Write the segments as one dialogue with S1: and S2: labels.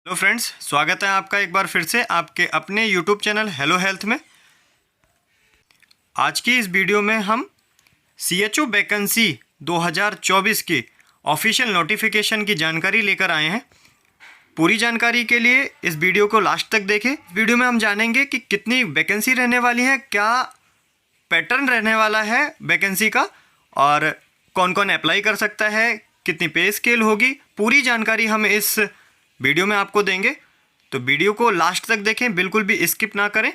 S1: Hello friends, स्वागत है आपका एक बार फिर से आपके अपने यूट्यूब चैनल हेलो हेल्थ में। आज की इस वीडियो में हम CHO वैकेंसी 2024 की ऑफिशियल नोटिफिकेशन की जानकारी लेकर आए हैं। पूरी जानकारी के लिए इस वीडियो को लास्ट तक देखें। वीडियो में हम जानेंगे कि कितनी वैकेंसी रहने वाली है, क्या पैटर्न रहने वाला है वैकेंसी का और कौन कौन अप्लाई कर सकता है, कितनी पे स्केल होगी। पूरी जानकारी हम इस वीडियो में आपको देंगे, तो वीडियो को लास्ट तक देखें, बिल्कुल भी स्किप ना करें।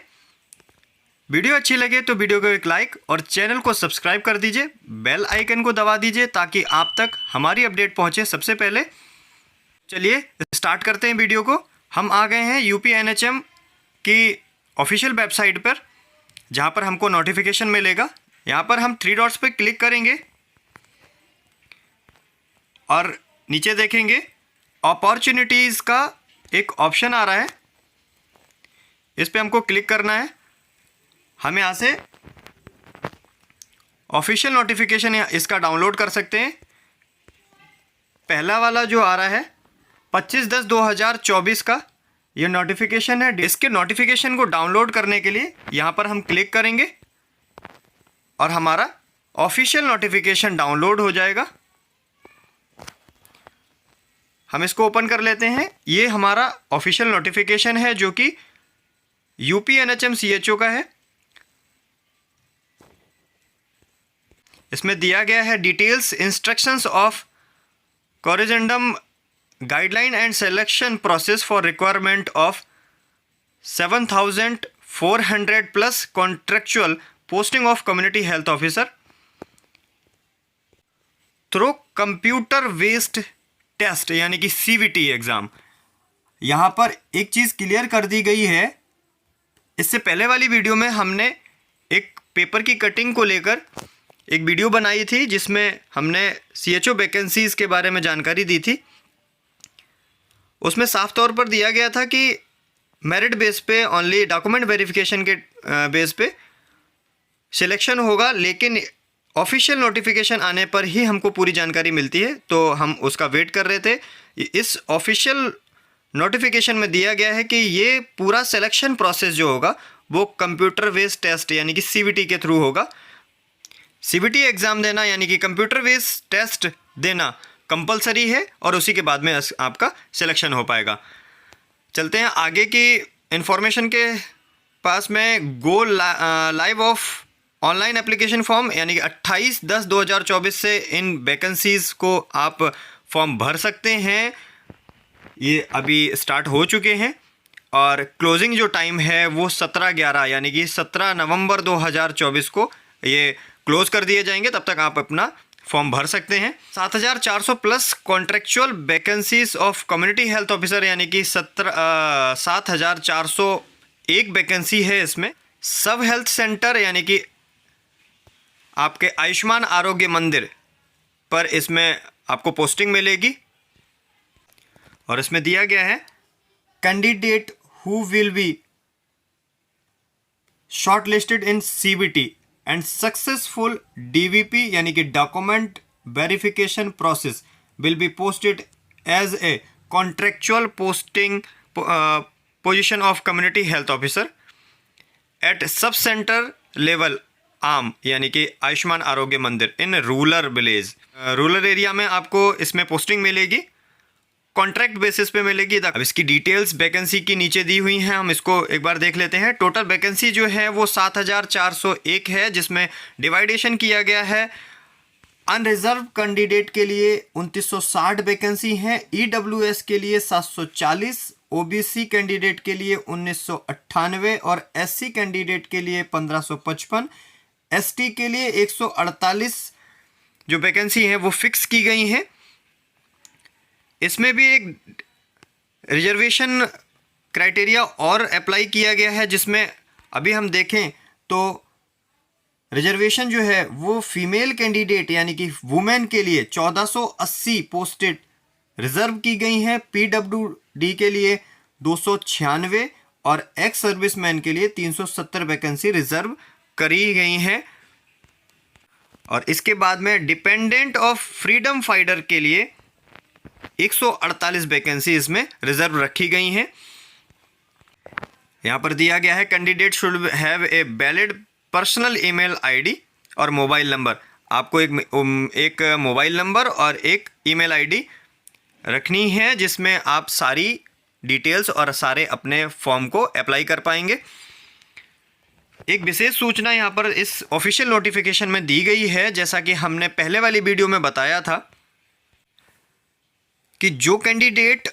S1: वीडियो अच्छी लगे तो वीडियो को एक लाइक और चैनल को सब्सक्राइब कर दीजिए, बेल आइकन को दबा दीजिए ताकि आप तक हमारी अपडेट पहुंचे सबसे पहले। चलिए स्टार्ट करते हैं वीडियो को। हम आ गए हैं यूपी NHM की ऑफिशियल वेबसाइट पर, जहां पर हमको नोटिफिकेशन मिलेगा। यहां पर हम 3 डॉट्स पर क्लिक करेंगे और नीचे देखेंगे अपॉर्चुनिटीज़ का एक ऑप्शन आ रहा है, इस पे हमको क्लिक करना है। हम यहाँ से ऑफिशियल नोटिफिकेशन इसका डाउनलोड कर सकते हैं। पहला वाला जो आ रहा है 25/10/2024 का ये नोटिफिकेशन है। इसके नोटिफिकेशन को डाउनलोड करने के लिए यहाँ पर हम क्लिक करेंगे और हमारा ऑफिशियल नोटिफिकेशन डाउनलोड हो जाएगा। हम इसको ओपन कर लेते हैं। ये हमारा ऑफिशियल नोटिफिकेशन है जो कि यूपी NHM CHO का है। इसमें दिया गया है details, instructions of corrigendum guideline and selection process for requirement of 7,400 plus contractual posting of community health officer through computer based test यानी कि CBT एग्ज़ाम। यहाँ पर एक चीज़ क्लियर कर दी गई है। इससे पहले वाली वीडियो में हमने एक पेपर की कटिंग को लेकर एक वीडियो बनाई थी, जिसमें हमने CHO वैकेंसीज़ के बारे में जानकारी दी थी। उसमें साफ तौर पर दिया गया था कि मेरिट बेस पे, ओनली डॉक्यूमेंट वेरिफिकेशन के बेस पे सिलेक्शन होगा, लेकिन ऑफिशियल नोटिफिकेशन आने पर ही हमको पूरी जानकारी मिलती है, तो हम उसका वेट कर रहे थे। इस ऑफिशियल नोटिफिकेशन में दिया गया है कि ये पूरा सिलेक्शन प्रोसेस जो होगा वो कंप्यूटर बेस्ड टेस्ट यानी कि CBT के थ्रू होगा। CBT एग्ज़ाम देना यानी कि कंप्यूटर बेस्ड टेस्ट देना कंपलसरी है और उसी के बाद में आपका सिलेक्शन हो पाएगा। चलते हैं आगे की इन्फॉर्मेशन के पास में। Go live of online application form यानी कि 28/10/2024 से इन वैकेंसीज़ को आप फॉर्म भर सकते हैं। ये अभी स्टार्ट हो चुके हैं और क्लोजिंग जो टाइम है वो 17/11 यानी कि 17 नवंबर 2024 को ये क्लोज कर दिए जाएंगे। तब तक आप अपना फॉर्म भर सकते हैं। 7,400 plus contractual vacancies of community health officer यानी कि 7,401 वैकेंसी है। इसमें सब हेल्थ सेंटर यानी कि आपके आयुष्मान आरोग्य मंदिर पर इसमें आपको पोस्टिंग मिलेगी। और इसमें दिया गया है candidate who will be shortlisted in CBT and successful DVP यानी कि document verification process will be posted as a contractual posting position of community health officer at sub centre level AAM यानी कि Ayushman Arogya Mandir in rural village. Rural area में आपको इसमें posting मिलेगी, contract basis पे मिलेगी। अब इसकी डिटेल्स वैकेंसी की नीचे दी हुई हैं, हम इसको एक बार देख लेते हैं। टोटल वैकेंसी जो है वो 7,401 है, जिसमें डिवाइडेशन किया गया है। अनरिजर्व कैंडिडेट के लिए 2960 वैकेंसी हैं, EWS के लिए 740, OBC कैंडिडेट के लिए 1998 और SC कैंडिडेट के लिए 1555, ST के लिए 148 जो वैकेंसी हैं वो फिक्स की गई हैं। इसमें भी एक रिजर्वेशन क्राइटेरिया और अप्लाई किया गया है, जिसमें अभी हम देखें तो रिजर्वेशन जो है वो फीमेल कैंडिडेट यानी कि वुमेन के लिए 1480 पोस्टेड रिजर्व की गई हैं, PWD के लिए 296 और एक्स सर्विसमैन के लिए 370 वैकेंसी रिजर्व करी गई हैं। और इसके बाद में डिपेंडेंट ऑफ फ्रीडम फाइटर के लिए 148 वैकेंसी इसमें रिजर्व रखी गई हैं। यहाँ पर दिया गया है candidate should have a valid personal email ID और मोबाइल नंबर। आपको एक मोबाइल नंबर और एक ईमेल आईडी रखनी है जिसमें आप सारी डिटेल्स और सारे अपने फॉर्म को अप्लाई कर पाएंगे। एक विशेष सूचना यहाँ पर इस ऑफिशियल नोटिफिकेशन में दी गई है, जैसा कि हमने पहले वाली वीडियो में बताया था कि जो कैंडिडेट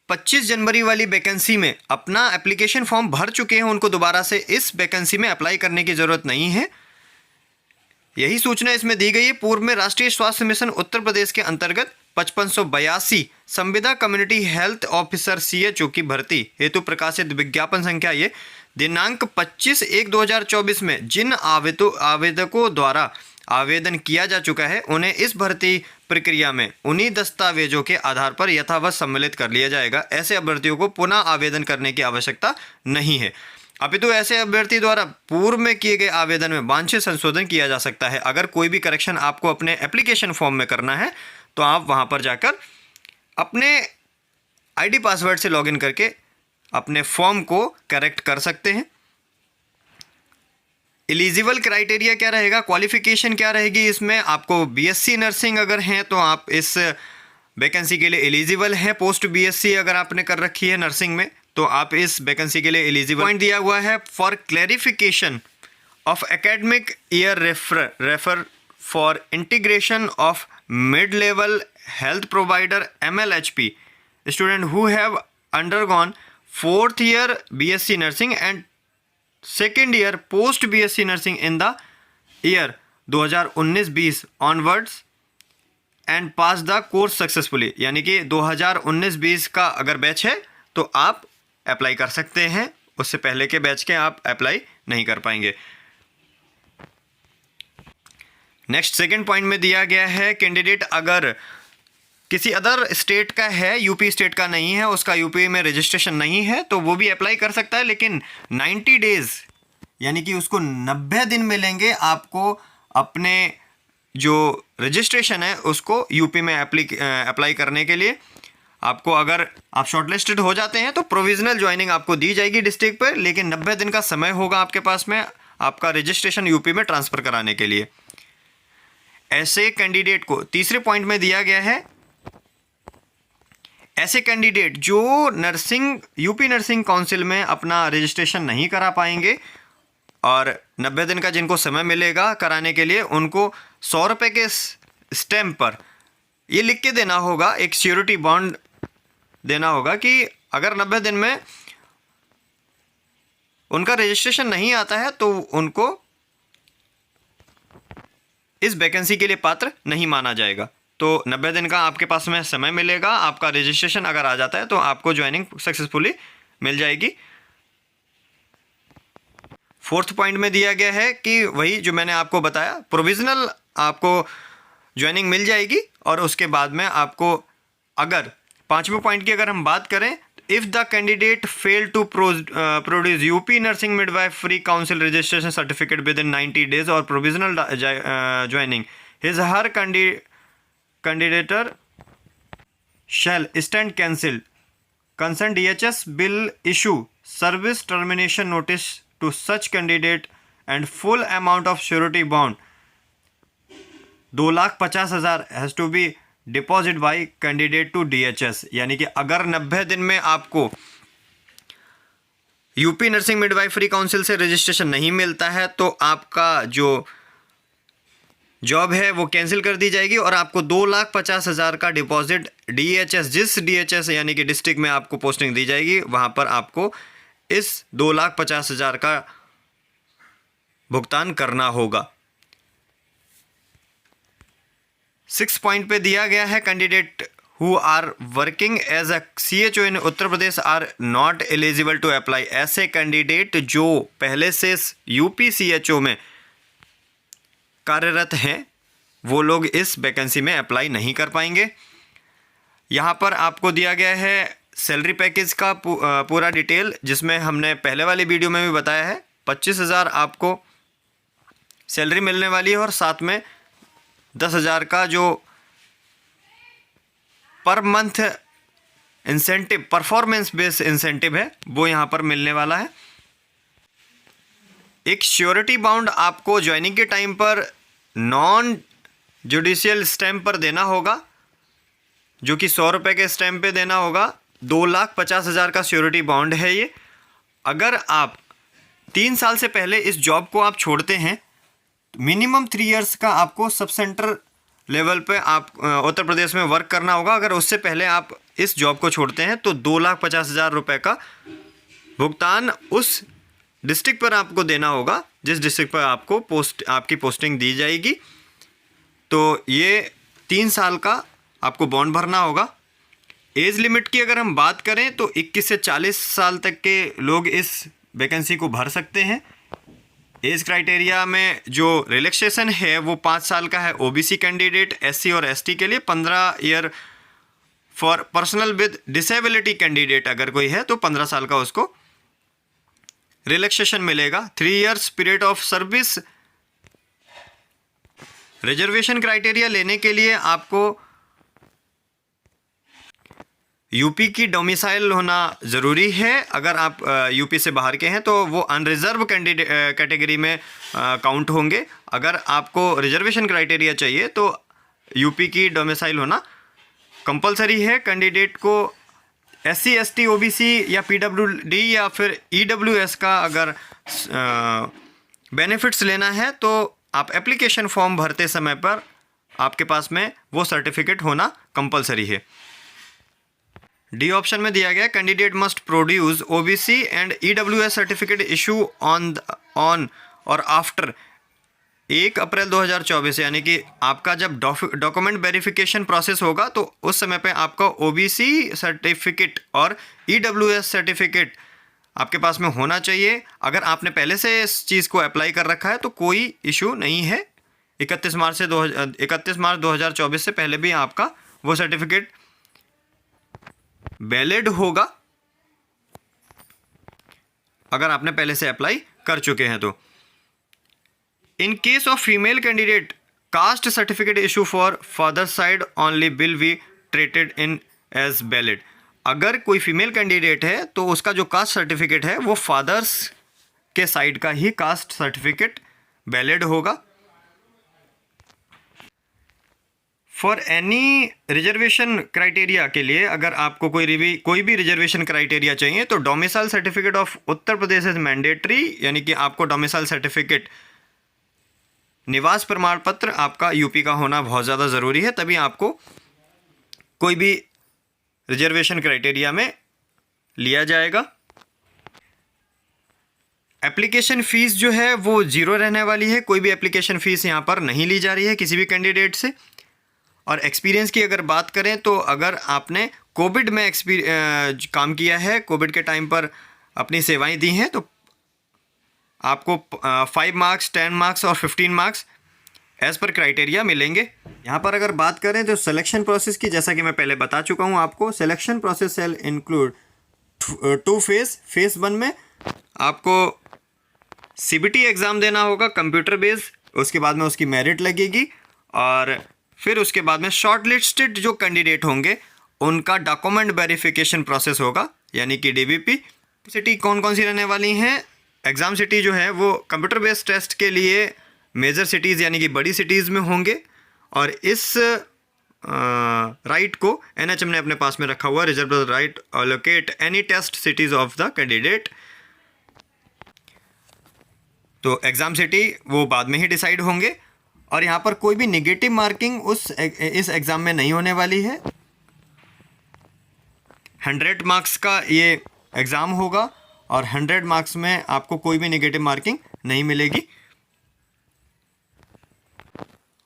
S1: 25 जनवरी वाली वैकेंसी में अपना एप्लीकेशन फॉर्म भर चुके हैं उनको दोबारा से इस वैकेंसी में अप्लाई करने की ज़रूरत नहीं है। यही सूचना इसमें दी गई है। पूर्व में राष्ट्रीय स्वास्थ्य मिशन उत्तर प्रदेश के अंतर्गत 5582 संविदा कम्युनिटी हेल्थ ऑफिसर CHO की भर्ती हेतु प्रकाशित विज्ञापन संख्या ये दिनांक 25/1/2024 में जिन आवेदकों द्वारा आवेदन किया जा चुका है उन्हें इस भर्ती प्रक्रिया में उन्हीं दस्तावेजों के आधार पर यथावत सम्मिलित कर लिया जाएगा। ऐसे अभ्यर्थियों को पुनः आवेदन करने की आवश्यकता नहीं है, अपितु ऐसे अभ्यर्थी द्वारा पूर्व में किए गए आवेदन में वांछित संशोधन किया जा सकता है। अगर कोई भी करेक्शन आपको अपने एप्लीकेशन फॉर्म में करना है तो आप वहां पर जाकर अपने आईडी पासवर्ड से लॉगिन करके अपने फॉर्म को करेक्ट कर सकते हैं। एलिजिबल क्राइटेरिया क्या रहेगा, क्वालिफिकेशन क्या रहेगी, इसमें आपको BSc नर्सिंग अगर हैं तो आप इस वैकेंसी के लिए एलिजिबल हैं। पोस्ट BSc अगर आपने कर रखी है नर्सिंग में तो आप इस वैकेंसी के लिए एलिजिबल। पॉइंट दिया हुआ है for clarification of academic year refer for integration of mid level health provider MLHP student who have undergone 4th year BSc nursing and 2nd year post BSc nursing in the year 2019-20 onwards and pass the course successfully। यानी कि 2019-20 का अगर batch है तो आप apply कर सकते हैं, उससे पहले के बैच के आप अप्लाई नहीं कर पाएंगे। नेक्स्ट सेकंड पॉइंट में दिया गया है कैंडिडेट अगर किसी अदर स्टेट का है, यूपी स्टेट का नहीं है, उसका यूपी में रजिस्ट्रेशन नहीं है तो वो भी अप्लाई कर सकता है, लेकिन 90 डेज यानी कि उसको 90 दिन मिलेंगे आपको अपने जो रजिस्ट्रेशन है उसको यूपी में अप्लाई करने के लिए। आपको अगर आप शॉर्टलिस्टेड हो जाते हैं तो प्रोविजनल ज्वाइनिंग आपको दी जाएगी डिस्ट्रिक्ट पर, लेकिन 90 दिन का समय होगा आपके पास में आपका रजिस्ट्रेशन यूपी में ट्रांसफ़र कराने के लिए। ऐसे कैंडिडेट को तीसरे पॉइंट में दिया गया है, ऐसे कैंडिडेट जो यूपी नर्सिंग काउंसिल में अपना रजिस्ट्रेशन नहीं करा पाएंगे और 90 दिन का जिनको समय मिलेगा कराने के लिए, उनको 100 रुपये के स्टैम्प पर ये लिख के देना होगा, एक श्योरिटी बॉन्ड देना होगा कि अगर 90 दिन में उनका रजिस्ट्रेशन नहीं आता है तो उनको इस वैकेंसी के लिए पात्र नहीं माना जाएगा। तो 90 दिन का आपके पास में समय मिलेगा, आपका रजिस्ट्रेशन अगर आ जाता है तो आपको ज्वाइनिंग सक्सेसफुली मिल जाएगी। फोर्थ पॉइंट में दिया गया है कि वही जो मैंने आपको बताया, प्रोविजनल आपको ज्वाइनिंग मिल जाएगी और उसके बाद में आपको अगर पांचवें पॉइंट की अगर हम बात करें, if the candidate fail to produce UP nursing midwifery council registration certificate within 90 days और provisional joining his her candidature shall stand cancelled. Concern DHS will issue service termination notice to such candidate and full amount of surety bond 2,50,000 has to be deposited by candidate to DHS। यानी कि अगर 90 दिन में आपको UP nursing midwifery council से registration नहीं मिलता है तो आपका जो जॉब है वो कैंसिल कर दी जाएगी और आपको 2,50,000 का डिपॉजिट DHS, जिस DHS यानी कि डिस्ट्रिक्ट में आपको पोस्टिंग दी जाएगी वहाँ पर आपको इस 2,50,000 का भुगतान करना होगा। 6 पॉइंट पे दिया गया है candidate who are working as a CHO in Uttar Pradesh are not eligible to apply. ऐसे कैंडिडेट जो पहले से यूपी CHO में कार्यरत हैं वो लोग इस वैकेंसी में अप्लाई नहीं कर पाएंगे। यहाँ पर आपको दिया गया है सैलरी पैकेज का पूरा डिटेल, जिसमें हमने पहले वाली वीडियो में भी बताया है। 25,000 आपको सैलरी मिलने वाली है और साथ में 10,000 का जो per month incentive, performance based incentive है, वो यहाँ पर मिलने वाला है। एक श्योरिटी बाउंड आपको ज्वाइनिंग के टाइम पर नॉन जुडिशियल स्टैम्प पर देना होगा, जो कि 100 रुपये के स्टैम्प पे देना होगा। 2,50,000 का श्योरिटी बाउंड है ये। अगर आप 3 साल से पहले इस जॉब को आप छोड़ते हैं, मिनिमम 3 इयर्स का आपको सब सेंटर लेवल पे आप उत्तर प्रदेश में वर्क करना होगा। अगर उससे पहले आप इस जॉब को छोड़ते हैं तो 2,50,000 रुपये का भुगतान उस डिस्ट्रिक्ट पर आपको देना होगा जिस डिस्ट्रिक्ट पर आपकी पोस्टिंग दी जाएगी। तो ये 3 साल का आपको बॉन्ड भरना होगा। एज लिमिट की अगर हम बात करें तो 21 से 40 साल तक के लोग इस वैकेंसी को भर सकते हैं। एज क्राइटेरिया में जो रिलैक्सेशन है वो 5 साल का है ओबीसी कैंडिडेट, एससी और एसटी के लिए। 15 year for personal with disability candidate अगर कोई है तो 15 साल का उसको रिलैक्सेशन मिलेगा। 3 years period of service. Reservation criteria लेने के लिए आपको यूपी की डोमिसाइल होना ज़रूरी है। अगर आप यूपी से बाहर के हैं तो वो अनरिजर्व कैटेगरी में काउंट होंगे। अगर आपको रिजर्वेशन क्राइटेरिया चाहिए तो यूपी की डोमिसाइल होना कंपलसरी है। कैंडिडेट को एससी, एसटी, ओबीसी या पीडब्ल्यूडी या फिर ईडब्ल्यूएस का अगर बेनिफिट्स लेना है तो आप एप्लीकेशन फॉर्म भरते समय पर आपके पास में वो सर्टिफिकेट होना कंपलसरी है। डी ऑप्शन में दिया गया candidate must produce OBC and EWS certificate issue on और आफ्टर 1 अप्रैल 2024, यानी कि आपका जब डॉक्यूमेंट वेरिफिकेशन प्रोसेस होगा तो उस समय पे आपका ओबीसी सर्टिफिकेट और ईडब्ल्यूएस सर्टिफिकेट आपके पास में होना चाहिए। अगर आपने पहले से इस चीज़ को अप्लाई कर रखा है तो कोई इशू नहीं है। 31 मार्च 2024 से पहले भी आपका वो सर्टिफिकेट वैलिड होगा अगर आपने पहले से अप्लाई कर चुके हैं तो। In case of female candidate caste certificate issue for father side only will be treated in as valid. अगर कोई फीमेल कैंडिडेट है तो उसका जो कास्ट सर्टिफिकेट है वो फादर्स के साइड का ही कास्ट सर्टिफिकेट वैलिड होगा। फॉर एनी रिजर्वेशन क्राइटेरिया के लिए अगर आपको कोई भी रिजर्वेशन क्राइटेरिया चाहिए तो domicile certificate of Uttar Pradesh is mandatory, यानी कि आपको डोमिसाइल सर्टिफिकेट, निवास प्रमाण पत्र आपका यूपी का होना बहुत ज़्यादा ज़रूरी है, तभी आपको कोई भी रिजर्वेशन क्राइटेरिया में लिया जाएगा। एप्लीकेशन फ़ीस जो है वो 0 रहने वाली है। कोई भी एप्लीकेशन फ़ीस यहाँ पर नहीं ली जा रही है किसी भी कैंडिडेट से। और एक्सपीरियंस की अगर बात करें तो अगर आपने कोविड में काम किया है, कोविड के टाइम पर अपनी सेवाएं दी हैं, तो आपको 5 मार्क्स, 10 मार्क्स और 15 मार्क्स एज़ पर क्राइटेरिया मिलेंगे। यहाँ पर अगर बात करें तो सिलेक्शन प्रोसेस की, जैसा कि मैं पहले बता चुका हूँ आपको, selection process will include 2 phase. Phase 1 में आपको सीबीटी एग्ज़ाम देना होगा कंप्यूटर बेस्ड, उसके बाद में उसकी मेरिट लगेगी और फिर उसके बाद में शॉर्ट लिस्टेड जो कैंडिडेट होंगे उनका डॉक्यूमेंट वेरिफिकेशन प्रोसेस होगा, यानी कि डीबीपी। सिटी कौन कौन सी रहने वाली हैं? एग्ज़ाम सिटी जो है वो कंप्यूटर बेस्ड टेस्ट के लिए मेजर सिटीज़ यानी कि बड़ी सिटीज़ में होंगे और इस राइट को एनएचएम ने अपने पास में रखा हुआ, reserve right allocate any test cities of the candidate. तो एग्ज़ाम सिटी वो बाद में ही डिसाइड होंगे और यहाँ पर कोई भी नेगेटिव मार्किंग इस एग्ज़ाम में नहीं होने वाली है। 100 मार्क्स का ये एग्ज़ाम होगा और 100 मार्क्स में आपको कोई भी नेगेटिव मार्किंग नहीं मिलेगी।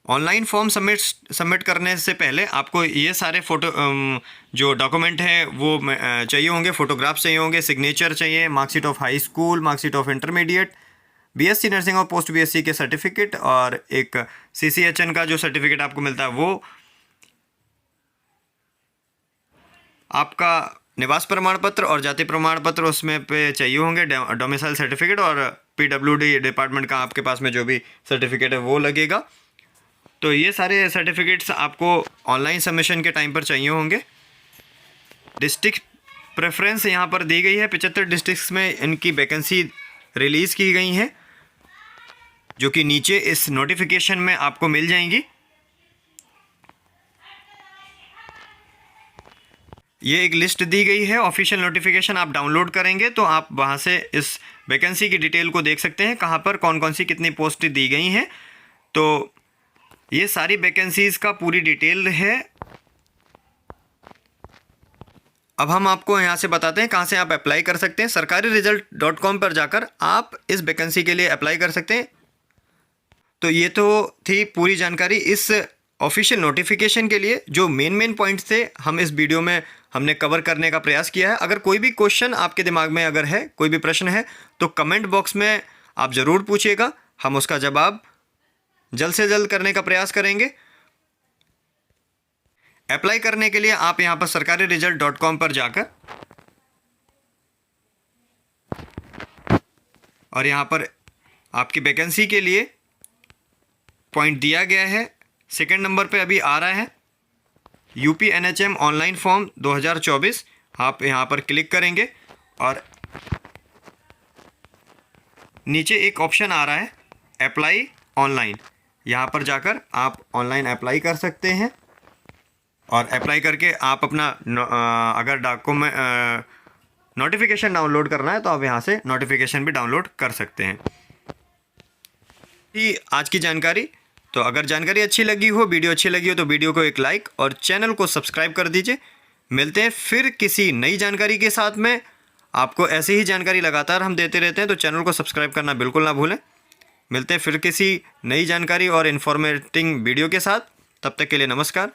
S1: ऑनलाइन फॉर्म सबमिट करने से पहले आपको ये सारे फ़ोटो जो डॉक्यूमेंट हैं वो चाहिए होंगे, फ़ोटोग्राफ्स चाहिए होंगे, सिग्नेचर चाहिए, marksheet of high school, marksheet of intermediate, BSc nursing और पोस्ट बीएससी के सर्टिफिकेट और एक सीसीएचएन का जो सर्टिफिकेट आपको मिलता है वो, आपका निवास प्रमाण पत्र और जाति प्रमाण पत्र उसमें पे चाहिए होंगे, डोमिसाइल सर्टिफिकेट और पीडब्ल्यूडी डिपार्टमेंट का आपके पास में जो भी सर्टिफिकेट है वो लगेगा। तो ये सारे सर्टिफिकेट्स आपको ऑनलाइन सबमिशन के टाइम पर चाहिए होंगे। डिस्ट्रिक्ट प्रेफरेंस यहाँ पर दी गई है, 75 डिस्ट्रिक्ट्स में इनकी वैकेंसी रिलीज़ की गई हैं, जो कि नीचे इस नोटिफिकेशन में आपको मिल जाएंगी। ये एक लिस्ट दी गई है, ऑफिशियल नोटिफिकेशन आप डाउनलोड करेंगे तो आप वहाँ से इस वैकेंसी की डिटेल को देख सकते हैं, कहाँ पर कौन कौन सी कितनी पोस्ट दी गई हैं। तो ये सारी वैकेंसीज़ का पूरी डिटेल है। अब हम आपको यहाँ से बताते हैं कहाँ से आप अप्लाई कर सकते हैं। sarkariresult.com पर जाकर आप इस वैकेंसी के लिए अप्लाई कर सकते हैं। तो ये तो थी पूरी जानकारी इस ऑफिशियल नोटिफिकेशन के लिए। जो मेन पॉइंट्स थे हम इस वीडियो में हमने कवर करने का प्रयास किया है। अगर कोई भी क्वेश्चन आपके दिमाग में अगर है, कोई भी प्रश्न है, तो कमेंट बॉक्स में आप ज़रूर पूछिएगा, हम उसका जवाब जल्द से जल्द करने का प्रयास करेंगे। अप्लाई करने के लिए आप यहाँ पर sarkariresult.com पर जाकर और यहाँ पर आपकी वैकेंसी के लिए पॉइंट दिया गया है। सेकंड नंबर पे अभी आ रहा है यूपी NHM ऑनलाइन फॉर्म 2024। आप यहाँ पर क्लिक करेंगे और नीचे एक ऑप्शन आ रहा है अप्लाई ऑनलाइन। यहाँ पर जाकर आप ऑनलाइन अप्लाई कर सकते हैं और अप्लाई करके आप अपना अगर डॉक्यूमेंट नोटिफिकेशन डाउनलोड करना है तो आप यहाँ से नोटिफिकेशन भी डाउनलोड कर सकते हैं। ये आज की जानकारी। तो अगर जानकारी अच्छी लगी हो, वीडियो अच्छी लगी हो, तो वीडियो को एक लाइक और चैनल को सब्सक्राइब कर दीजिए। मिलते हैं फिर किसी नई जानकारी के साथ में। आपको ऐसी ही जानकारी लगातार हम देते रहते हैं, तो चैनल को सब्सक्राइब करना बिल्कुल ना भूलें। मिलते हैं फिर किसी नई जानकारी और इन्फॉर्मेटिव वीडियो के साथ। तब तक के लिए नमस्कार।